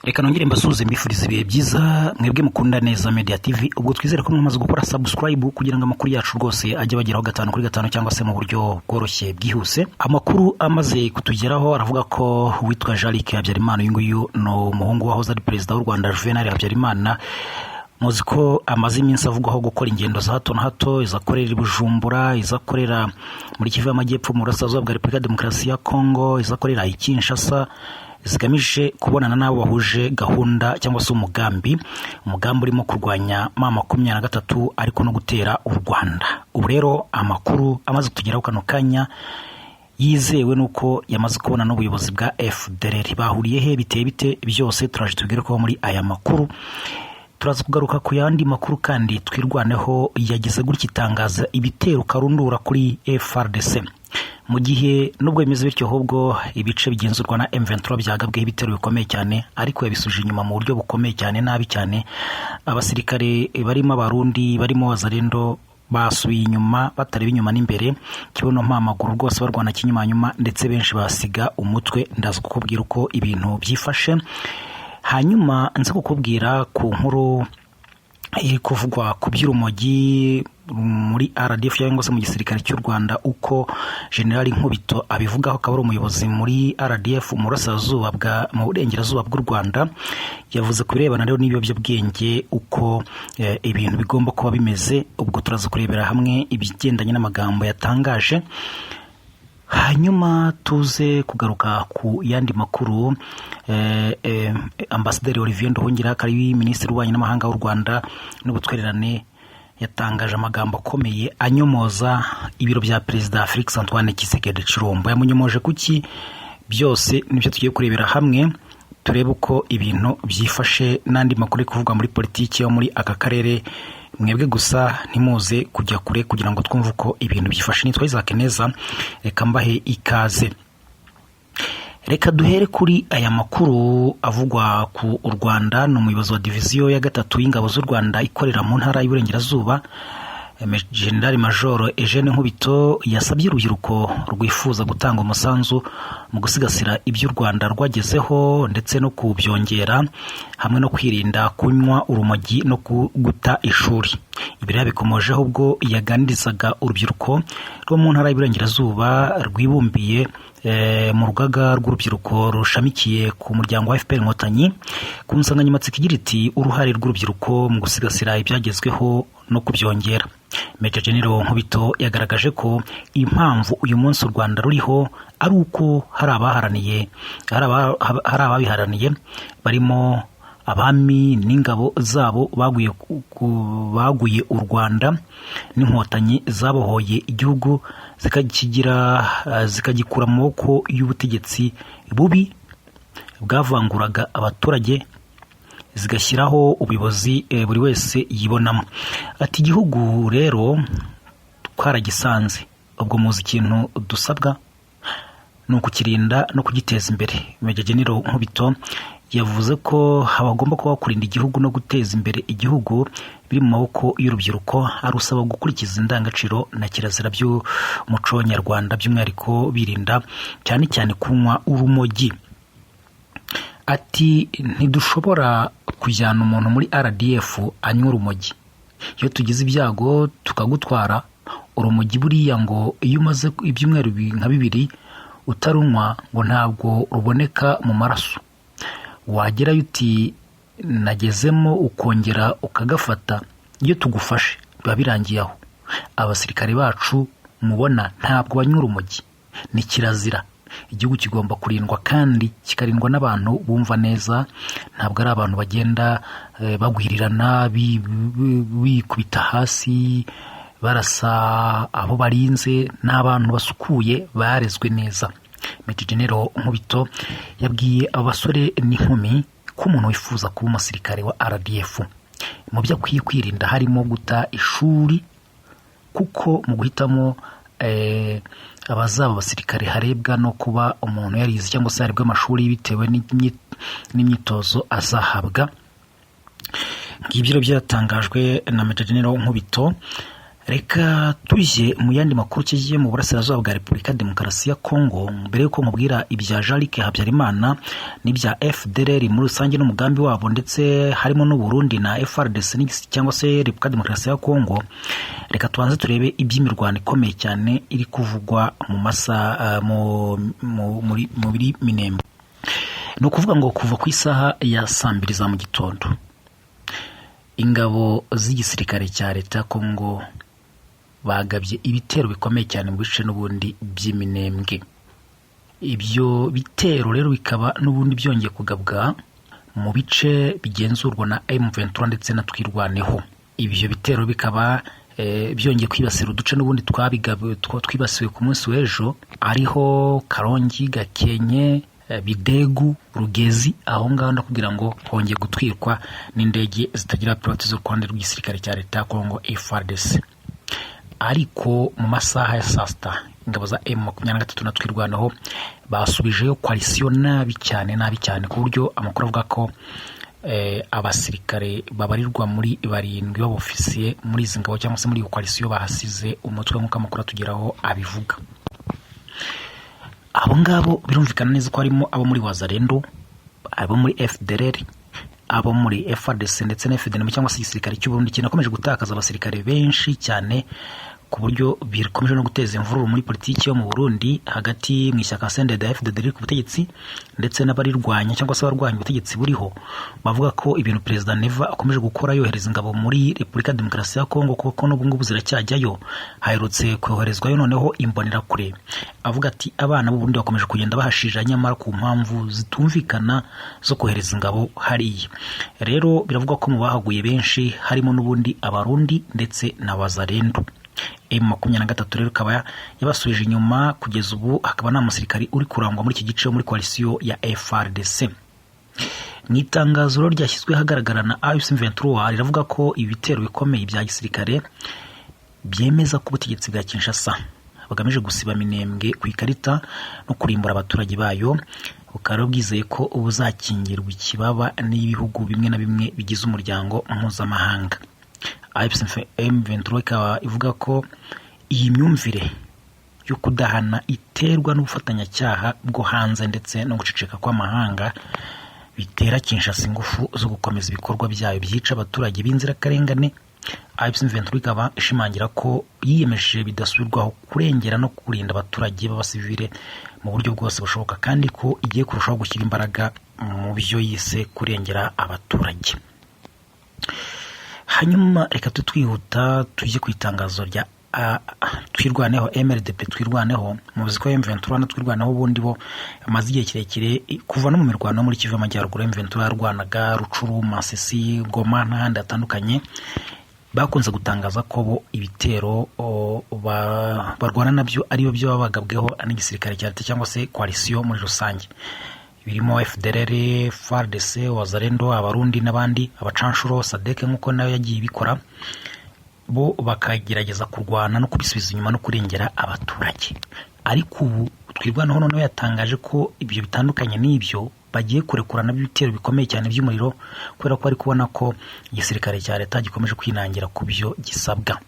Reka nongere mbasuze mbifuriza ibihe byiza mwebwe mukunda neza Media TV. Ubwo twizere ko mwamaze gukora subscribe kugira ngo amakuru yacu rwose ajye bageraho 5 kuri 5 cyangwa se mu buryo bworoshye bwihuse. Amakuru amaze kutugeraho aravuga ko witwa Jean-Luc Habyarimana, uyu nguyu no umuhungu wahoze ari perezida w'u Rwanda Juvenal Habyarimana, muzi ko amaze iminsi avugwaho gukora ingendo za hato na hato, izakorera i Bujumbura, izakorera muri Kivu y'Amajyepfo mu Burasirazuba bwa Repubulika ya Demokarasi ya Kongo, izakorera i Kinshasa, zigamije kubonana n'abo bahuje gahunda cyangwa se umugambi urimo kurwanya M23 ariko no gutera u Rwanda. Ubu rero amakuru amaze kutugeraho kano kanya yizewe nuko yamaze kubona n'ubuyobozi bwa FDLR. Bahuriye he, biteye bite, byose turaje tubwire ko muri aya makuru. Turaza kugaruka ku yandi makuru kandi twirwaneho yagize gutya itangaza ibitero karundura kuri FARDC. Mu gihe nubwo bimeze bityo, ahubwo ibice bigenzurwa na M23 byagabwe ibitero bikomeye cyane, ariko yabisuje inyuma mu buryo bukomeye cyane, nabi cyane. Abasirikare barimo abarundi, barimo wazalendo basubiye inyuma, batareba inyuma n'imbere, kibono mpamaguru rwose barwana kinyuma, ndetse benshi basiga umutwe. Ndaza kukubwira uko ibintu byifashe, hanyuma nza kukubwira ku nkuru iri kuvugwa ku by'urumogi muri RDF cyangwa se mu gisirikare cy'u Rwanda, uko General Nkubito abivugaho. Akaba ari umuyobozi muri RDF mu burengerazuba bw'u Rwanda. Yavuze ku birebana rero n'ibiyobyabwenge uko ibintu bigomba kuba bimeze. Ubwo turaza kurebera hamwe ibigendanye n'amagambo yatangaje, hanyuma tuze kugaruka ku yandi makuru. Ambasaderi Olivier Nduhungira, akaba minisitiri w'ububanyi n'amahanga w'u Rwanda n'ubutwererane, yatangaje amagambo akomeye anyomoza ibiro bya Perezida Felix Antoine Tshisekedi Tshilombo. Yamunyomoje kuki? Byose nibyo tugiye kurebera hamwe, turebe uko ibintu byifashe n'andi makuru ari kuvugwa muri politiki yo muri aka karere. Mwebwe gusa ntimuze kujya kure kugira ngo twumve uko ibintu byifashe. Nitwa Isaac Neza, reka mbahe ikaze. Reka duhere kuri aya makuru avugwa ku Rwanda. Ni umuyobozi wa diviziyo ya 3 y'ingabo z'u Rwanda ikorera mu ntara y'Iburengerazuba, General Major Eugene Nkubito, yasabye urubyiruko rwifuza gutanga umusanzu mu gusigasira ibyo u Rwanda rwagezeho ndetse no kubyongera, hamwe no kwirinda kunywa urumogi no guta ishuri. Ibi yabikomojeho ubwo yaganirizaga urubyiruko rwo mu ntara y'Iburengerazuba rwibumbiye mu rugaga rw'urubyiruko rushamikiye ku muryango wa FPR Inkotanyi, ku nsanganyamatsiko igira iti uruhare rw'urubyiruko mu gusigasira ibyagezweho no kubyongera. Major General Nkubito yagaragaje ko impamvu uyu munsi u Rwanda ruriho ari uko hari ababiharaniye barimo abami n'ingabo zabo baguye u Rwanda n'inkotanyi zabohoye igihugu zikagikura mu maboko y'ubutegetsi bubi bwavanguraga abaturage, zigashyiraho ubuyobozi buri wese yibonamo. Ati igihugu rero twaragisanze, ubwo muzi ikintu dusabwa ni ukukirinda no kugiteza imbere. Major General Nkubito yavuze ko habagomba kuba kurinda igihugu no guteza imbere igihugu biri mu maboko y'urubyiruko, arusaba gukurikiza indangagaciro na kirazira by'umuco nyarwanda, by'umwihariko birinda cyane cyane kunywa urumogi. Ati ntidushobora kujyana umuntu muri RDF anywa urumogi. Iyo tugize ibyago tukagutwara urumogi, buriya ngo iyo umaze ibyumweru nka 2 utarunywa ngo ntabwo ruboneka mu maraso. Wagerayo uti nagezemo ukongera ukagafata, iyo tugufashe biba birangiye aho. Abasirikare bacu mubona ntabwo banywa urumogi, ni kirazira. Igihugu kigomba kurindwa kandi kikarindwa n'abantu bumva neza, ntabwo ari abantu bagenda bagwirirana bikubita hasi barasa abo barinze. N'abantu basukuye barezwe neza. Major General Nkubito yabwiye abasore n'inkumi ko umuntu wifuza kuba umusirikare wa RDF mu byo akwiye kwirinda harimo guta ishuri, kuko mu guhitamo abazaba abasirikare harebwa no kuba umuntu yarize cyangwa se harebwa amashuri bitewe n'imyitozo azahabwa. Ngibyo byatangajwe na Major General Nkubito. Reka tujye mu yandi makuru kigiye mu burasirazuba bwa Repubulika Demokarasi ya Kongo. Mbere yuko nkubwira ibya Jean-Luc Habyarimana n'ibya FDLR muri rusange n'umugambi wabo, ndetse harimo n'u Burundi na FARDC cyangwa se Repubulika Demokarasi ya Kongo, reka tubanze turebe iby'imirwano ikomeye cyane iri kuvugwa mu masa muri Minembwe. Ni ukuvuga ngo kuva ku isaha ya 2 za mu gitondo, ingabo z'igisirikare cya leta ya Kongo bagabye ibitero bikomeye cyane mu bice n'ubundi by'iminembwe. Ibyo bitero rero bikaba n'ubundi byongeye kugabwa mu bice bigenzurwa na M23 ndetse na Twirwaneho. Ibyo bitero bikaba byongeye kwibasira uduce n'ubundi twibasiwe ku munsi w'ejo, ariho Karongi, Gakenke, Bidegu, Rugezi. Aho ngaho ndakugira ngo hongeye gutwirwa n'indege zitagira pilote zo Rwanda rw'igisirikare cya leta ya Kongo FARDC. Ariko mu masaha ya saa sita ingabo za M23 na Twirwaneho basubijeyo coalition nabi cyane ku buryo amakuru avuga ko abasirikare babarirwa muri 7 b'ofisiye muri izi ngabo cyangwa se muri iyo coalition bahasize umutwe nk'uko amakuru atugeraho abivuga. Abo ngabo birumvikana neza ko harimo abo muri Wazalendo, abo muri FDLR, abo muri FARDC ndetse na FDNM cyangwa se igisirikare cy'u Burundi kinakomeje gutakaza abasirikare benshi cyane, ku buryo bikomeje no guteza imvururu muri politiki yo mu Burundi hagati mu ishyaka CNDD-FDD ku butegetsi ndetse n'abarirwanya cyangwa se abarwanya ubutegetsi buriho. Bavuga ko ibintu Perezida Neva akomeje gukora yohereza ingabo muri Repubulika Demokarasi ya Kongo kuko n'ubu ngubu ziracyajyayo, haherutse koherezwayo noneho imbonerakure. Avuga ati abana b'u Burundi bakomeje kugenda bahashirira nyamara ku mpamvu zitumvikana zo kohereza ingabo hariya. Rero biravuga ko mu bahaguye benshi harimo n'ubundi Abarundi ndetse na Wazalendo. M23 rero ikaba yabasubije inyuma kugeza ubu, hakaba nta musirikari uri kurangwa muri iki gice muri coalition ya FARDC. Mu itangazo rero ryashyizwe hagaragara na M23 riravuga ko ibitero bikomeye bya gisirikare byemeza ko ubutegetsi bwa Kinshasa bagamije gusiba Minembwe ku ikarita no kurimbura abaturage bayo, bukaba bwizeye ko ubuzakingirwa ikibaba n'ibihugu bimwe na bimwe bigize umuryango mpuzamahanga. M23 ikaba ivuga ko iyi myumvire yo kudahana iterwa n'ubufatanyacyaha bwo hanze ndetse no guceceka kw'amahanga bitera Kinshasa ingufu zo gukomeza ibikorwa byayo byica abaturage b'inzirakarengane. M23 ikaba ishimangira ko yiyemeje bidasubirwaho kurengera no kurinda abaturage b'abasivile mu buryo bwose bushoboka, kandi ko igiye kurushaho gushyira imbaraga mu byo yise kurengera abaturage. Hanyuma reka twihuta tujye ku itangazo rya Twirwaneho MRDP Twirwaneho. Muzi ko M23 na Twirwaneho ubundi bo amaze igihe kirekire kuva no mu mirwano muri Kivu y'Amajyaruguru. M23 yarwanaga Rucuru, Masisi, Goma n'ahandi hatandukanye. Bakunze gutangaza ko bo ibitero barwana nabyo ariyo byo babagabweho n'igisirikare cya leta cyangwa se coalition muri rusange, birimo FDLR, FARDC, Wazalendo, Abarundi n'abandi, abacanshuro, SADC nk'uko nayo yagiye ibikora. Bo bakagerageza kurwana no kubisubiza inyuma no kurengera abaturage. Ariko ubu Twirwaneho noneho yatangaje ko ibyo bitandukanye n'ibyo bagiye kurekurana ibitero bikomeye cyane by'umuriro, kubera ko ari kubona ko igisirikare cya leta gikomeje kwinangira ku byo gisabwa.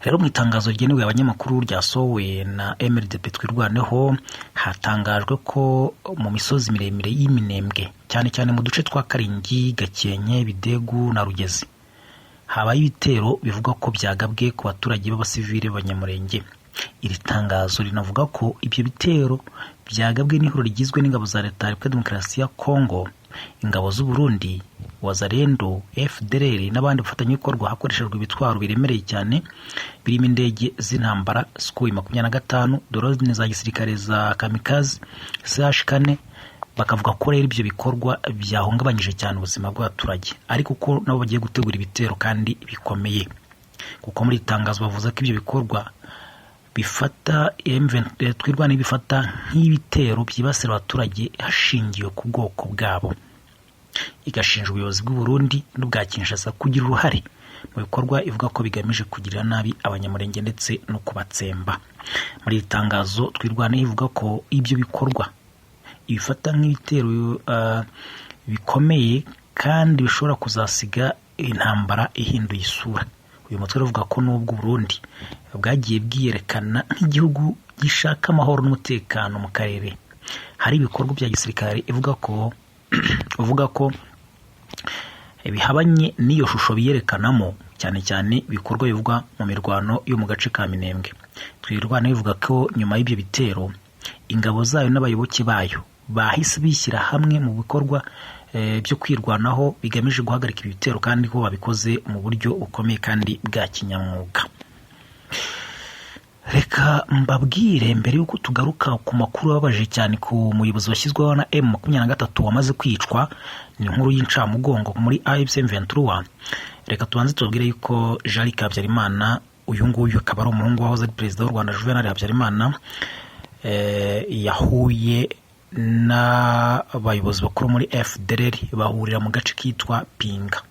Rero mu itangazo ryenewe abanyamakuru ryasohowe na MRDP Twirwaneho hatangajwe ko mu misozi miremire y'Iminembwe cyane cyane mu duce twa Karingi, Gakenke, Bidegu na Rugezi habaye ibitero bivuga ko byagabwe ku baturage b'abasivile b'Abanyamurenge. Iri tangazo rinavuga ko ibyo bitero byagabwe n'ihuriro rigizwe n'ingabo za leta ya Repubulika Demokarasi ya Kongo, ingabo z'u Burundi, Wazalendo, FDLR n'abandi bafatanyabikorwa hakoreshejwe ibitwaro biremereye cyane birimo indege z'intambara Su-25, drone za gisirikare za Kamikaze CH-4. Bakavuga ko rero ibyo bikorwa byahungabanyije cyane ubuzima bw'abaturage, ariko ko nabo bagiye gutegura ibitero kandi bikomeye, kuko muri itangazo bavuze ko ibyo bikorwa bifata Twirwaneho bifata nk'ibitero byibasira abaturage hashingiwe ku bwoko bwabo. Igashinja ubuyobozi bw'u Burundi n'ubwa Kinshasa kugira uruhare mu bikorwa ivuga ko bigamije kugirira nabi Abanyamurenge ndetse no kubatsemba. Muri iri tangazo Twirwaneho ivuga ko ibyo bikorwa ibifata nk'ibitero bikomeye kandi bishobora kuzasiga intambara ihinduye isura. uyu mutwe uvuga ko nubwo Burundi bwagiye bwiyerekana nk'igihugu gishaka amahoro n'umutekano mu karere, hari ibikorwa bya gisirikare uvuga ko bihabanye n'iyo shusho biyerekanamo, cyane cyane ibikorwa bivugwa mu mirwano yo mu gace ka Minembwe. Twirwana bivuga ko nyuma y'ibyo bitero ingabo zayo n'abayoboke bayo bahise bishyira hamwe mu bikorwa byo kwirwanaho bigamije guhagarika ibitero, kandi ko babikoze mu buryo bukomeye kandi bwa kinyamwuga. Reka mbabwire mbere yuko tugaruka ku makuru ababaje cyane ku muyobozi washyizweho na M23 wamaze kwicwa, ni inkuru y'incamugongo muri AFC M23. Reka tubanze tubabwire yuko Jean Habyarimana, uyu nguyu akaba ari umuhungu wahoze ari perezida w'u Rwanda Juvenal Habyarimana, yahuye n'abayobozi bakuru muri FDLR bahurira mu gace kitwa Pinga.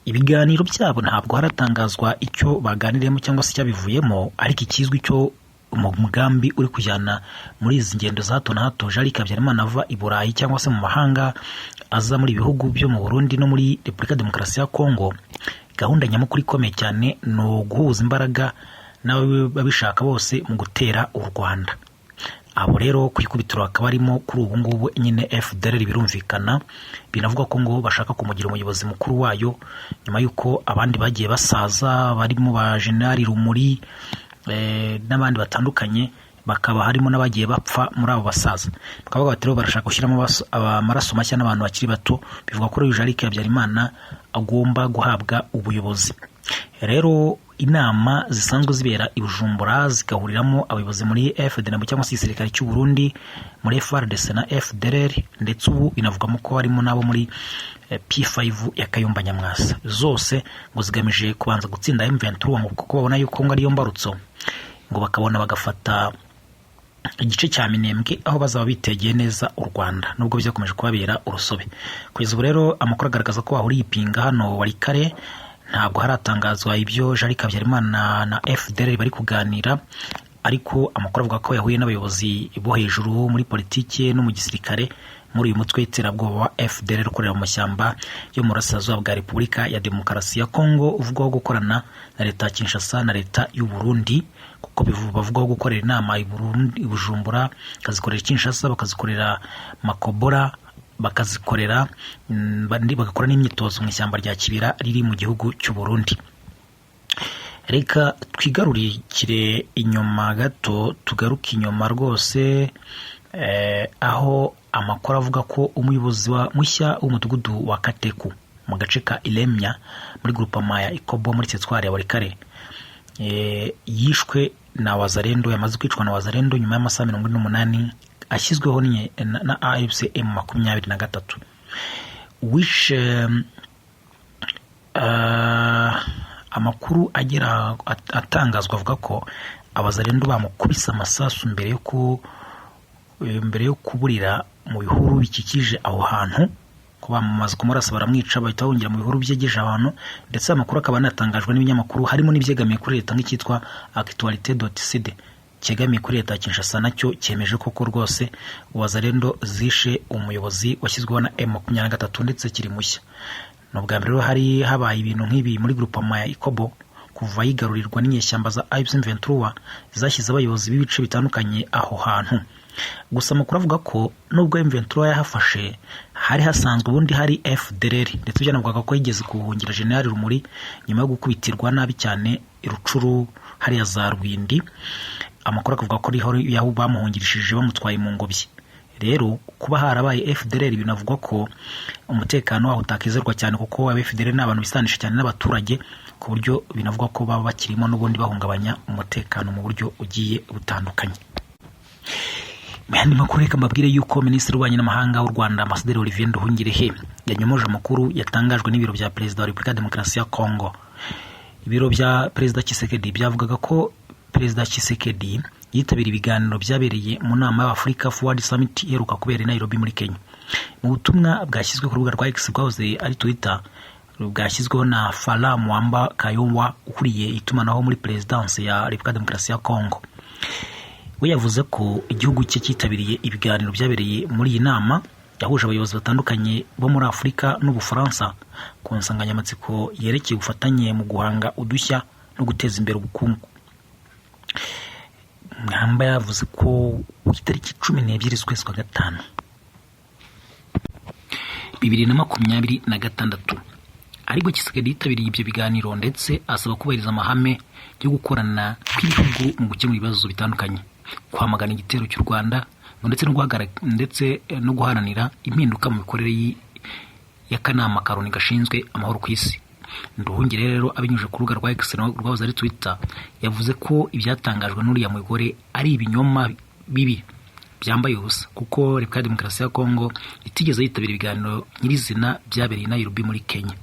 Ibiganiro byabo ntabwo haratangazwa icyo baganiriyemo cyangwa se cyabivuyemo, ariko ikizwi cyo umugambi uri kujyana muri izi ngendo za hato na hato Jean Habyarimana ava i Burayi cyangwa se mu mahanga aza muri bihugu byo mu Burundi no muri Repubulika Demokarasi ya Kongo. Gahunda nyamukuru ikomeye cyane no guhuza imbaraga n'ababishaka bose mu gutera u Rwanda. Abo rero kwikubitiro akaba arimo kuri ubu ngubu nyine FDLR, birumvikana binavuga ko ngo bashaka kumugira umuyobozi mukuru wayo, nyuma yuko abandi bagiye basaza barimo ba General Rumuri n'abandi batandukanye, bakaba harimo n'abagiye bapfa muri abo basaza. Bakaba batero barashaka gushyiramo amaraso mashya n'abantu bakiri bato. Bivuga ko Jean Habyarimana agomba guhabwa ubuyobozi. Rero inama zisanzwe zibera i Bujumbura zigahuriramo abayobozi muri FDLR cyangwa se igisirikare cy'u Burundi, muri FARDC na FDLR, ndetse ubu binavugamo ko harimo nabo muri P5 ya Kayumba Nyamwasa. Zose ngo zigamije kubanza gutsinda M23 kuko babona yuko ngo ariyo mbarutso, ngo bakabona bagafata igice cya Minembwe aho bazaba bitegeye neza u Rwanda, nubwo byakomeje kubabera urusobe. Kugeza ubu rero amakuru agaragaza ko bahuriye Ipinga hano Warikare. Ntabwo haratangazwa ibyo Jean Habyarimana na FDLR bari kuganira, ariko amakuru avuga ko yahuye n'abayobozi bo hejuru muri politike no mu gisirikare muri uyu mutwe w'iterabwoba wa FDLR ukorera mu mashyamba yo mu burasirazuba bwa Repubulika ya Demokarasi ya Kongo, uvugwaho gukorana na leta ya Kinshasa na leta y'u Burundi, kuko bavugwaho gukorera inama i Bujumbura, bakazikorera Kinshasa, bakazikorera Makobora, bakazikorera bagakora n'imyitozo mu ishyamba rya Kibira riri mu gihugu cy'u Burundi. Reka twigarurikire inyuma gato, tugaruke inyuma rwose, aho amakuru avuga ko umuyobozi mushya w'umudugudu wa Kateku mu gace ka Ilemya muri groupement ya Ikobo muri Tetwari ya Warikare yishwe na Wazalendo, yamaze kwicwa na Wazalendo nyuma y'amasaha 48 ashyizweho na AFC M23, which amakuru agera atangazwa avuga ko Abazalendo bamukubise amasasu mbere yo kuburira mu bihuru bikikije aho hantu, ko bamaze kumurasa baramwica bahita bongera mu bihuru byegeje abantu. Ndetse amakuru akaba anatangajwe n'ibinyamakuru harimo n'ibyegamiye kuri leta nk'icyitwa Actualité.cd cyegamiye kuri leta Kinshasa, nacyo cyemeje koko rwose Wazalendo zishe umuyobozi washyizweho na M23 ndetse kiri mushya. Nubwa mbere hari habaye ibintu nk'ibi muri groupement ya Ikobo kuva yigarurirwa n'inyeshyamba za M23 zashyize abayobozi b'ibice bitandukanye aho hantu. Gusa amakuru avuga ko nubwo M23 yahafashe, hari hasanzwe ubundi hari FDLR, ndetse byanavugaga ko yigeze kuhungira General Rumuri nyuma yo gukubitirwa nabi cyane Rucuru hariya za Rwindi. Amakuru akavuga ko ariho yaho bamuhungirishije bamutwaye mu ngobyi. Rero kuba harabaye FDLR binavugwa ko umutekano waho utakizerwa cyane, kuko FDLR n'abantu bisanisha cyane n'abaturage, ku buryo binavugwa ko baba bakirimo n'ubundi bahungabanya umutekano mu buryo ugiye butandukanye. Muyandi makuru reka mbabwire yuko Minisitiri w'Ububanyi n'Amahanga w'u Rwanda Ambasaderi Olivier Nduhungirehe yanyomoje amakuru yatangajwe n'ibiro bya Perezida wa Repubulika ya Demokarasi ya Kongo. Ibiro bya Perezida Tshisekedi byavugaga ko Perezida Tshisekedi yitabira ibiganiro byabereye mu nama y'Africa Forward Summit iheruka kubera i Nairobi muri Kenya. Mu butumwa bwashyizwe ku rubuga rwa X bwahoze ari Twitter, bwashyizweho na Fala Mwamba Kayumba ukuriye itumanaho muri Presidence ya Repubulika ya Demokarasi ya Kongo. We yavuze ko igihugu cye cyitabiriye ibiganiro byabereye muri iyi nama yahuje abayobozi batandukanye bo muri Afurika n'Ubufaransa ku nsanganyamatsiko yerekeye ubufatanye mu guhanga udushya no guteza imbere ubukungu. Mwamba yavuze ko ku itariki 12 z'ukwezi kwa gatanu 2026 aribwo Tshisekedi yitabiriye ibyo biganiro ndetse asaba kubahiriza amahame yo gukorana kw'ibihugu mu gukemura ibibazo bitandukanye, kwamagana igitero cy'u Rwanda ndetse no guharanira impinduka mu mikorere y'akanama Karoni gashinzwe amahoro ku isi. Nduhungire rero abinyuje ku rubuga rwa X rwahoze ari Twitter yavuze ko ibyatangajwe n'uriya mugore ari ibinyoma bibi byambaye ubusa, kuko Repubulika ya Demokarasi ya Kongo itigeze yitabira ibiganiro nyirizina byabereye i Nairobi muri Kenya.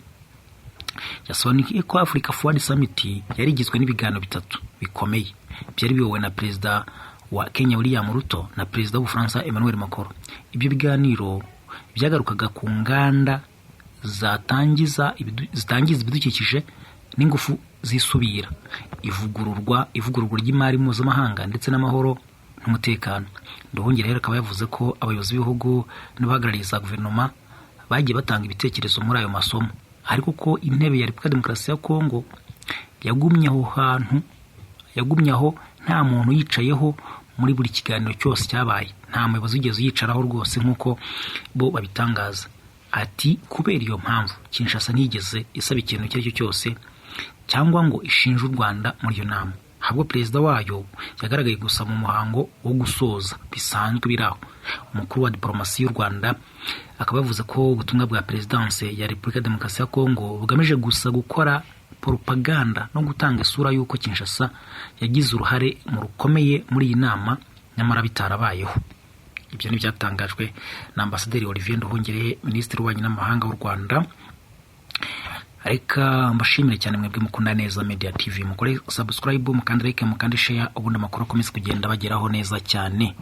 Yasobanuye ko Africa Forward Summit yari igizwe n'ibiganiro bitatu bikomeye byari biyobowe na Perezida wa Kenya William Ruto na Perezida w'Ubufaransa Emmanuel Macron. Ibyo biganiro byagarukaga ku nganda zitangiza ibidukikije n'ingufu zisubira, ivugururwa ry'imari mpuzamahanga ndetse n'amahoro n'umutekano. Nduhungire rero akaba yavuze ko abayobozi b'ibihugu n'abahagarariye za guverinoma bagiye batanga ibitekerezo muri ayo masomo, ariko ko intebe ya Repubulika ya Demokarasi ya Kongo yagumye aho nta muntu yicayeho muri buri kiganiro cyose cyabaye. Nta muyobozi wigeze yicaraho rwose nk'uko bo babitangaza. Ati kubera iyo mpamvu Kinshasa ntigeze isaba ikintu icyo ari cyo cyose cyangwa ngo ishinje u Rwanda muri iyo nama, ahubwo perezida wayo yagaragaye gusa mu muhango wo gusoza bisanzwe biraho. Umukuru wa diplomasi y'u Rwanda akaba yavuze ko ubutumwa bwa Perezidanse ya Repubulika ya Demokarasi ya Kongo bugamije gusa gukora propaganda no gutanga isura y'uko Kinshasa yagize uruhare mu rukomeye muri iyi nama, nyamara bitarabayeho. Ibyo ni byatangajwe na Ambasaderi Olivier Nduhungire, Minisitiri w'Ububanyi n'Amahanga w'u Rwanda. Reka mbashimire cyane mwebwe mukunda neza Media TV, mukore subscribe, mukande like, mukande share, ubundi amakuru akomeze kugenda bageraho neza cyane.